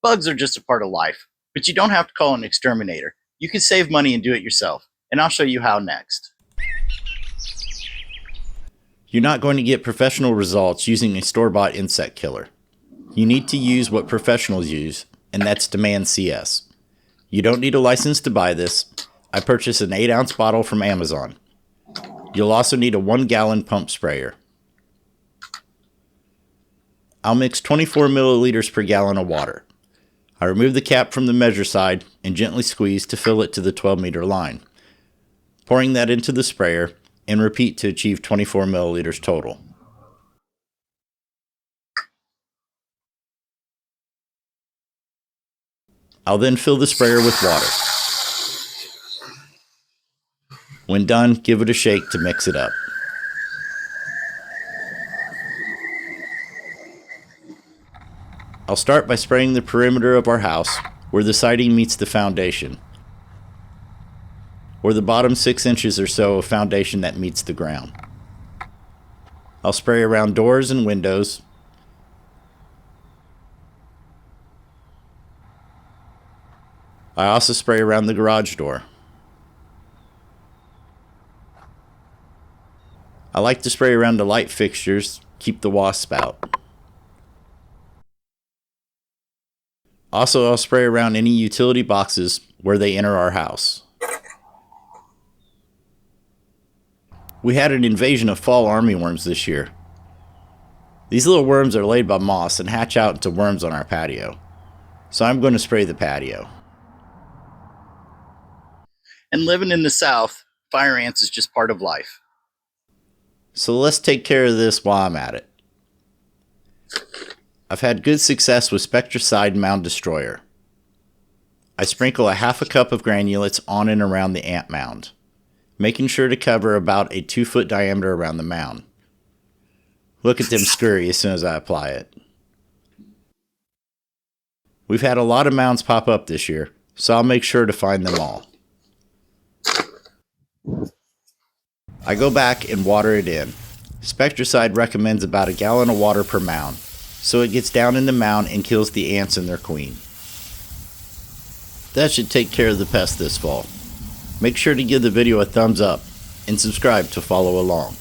Bugs are just a part of life, but you don't have to call an exterminator. You can save money and do it yourself, and I'll show you how next. You're not going to get professional results using a store-bought insect killer. You need to use what professionals use, and that's Demand CS. You don't need a license to buy this. I purchased an 8-ounce bottle from Amazon. You'll also need a 1-gallon pump sprayer. I'll mix 24 milliliters per gallon of water. I remove the cap from the measure side and gently squeeze to fill it to the 12-meter line, pouring that into the sprayer and repeat to achieve 24 milliliters total. I'll then fill the sprayer with water. When done, give it a shake to mix it up. I'll start by spraying the perimeter of our house where the siding meets the foundation, or the bottom 6 inches or so of foundation that meets the ground. I'll spray around doors and windows, I also spray around the garage door. I like to spray around the light fixtures, keep the wasp out. Also, I'll spray around any utility boxes where they enter our house. We had an invasion of fall armyworms this year. These little worms are laid by moths and hatch out into worms on our patio. So I'm going to spray the patio. And living in the South, fire ants is just part of life. So let's take care of this while I'm at it. I've had good success with Spectricide Mound Destroyer. I sprinkle a half a cup of granulates on and around the ant mound, making sure to cover about a 2-foot diameter around the mound. Look at them scurry as soon as I apply it. We've had a lot of mounds pop up this year, so I'll make sure to find them all. I go back and water it in. Spectricide recommends about a gallon of water per mound, so it gets down in the mound and kills the ants and their queen. That should take care of the pest this fall. Make sure to give the video a thumbs up and subscribe to follow along.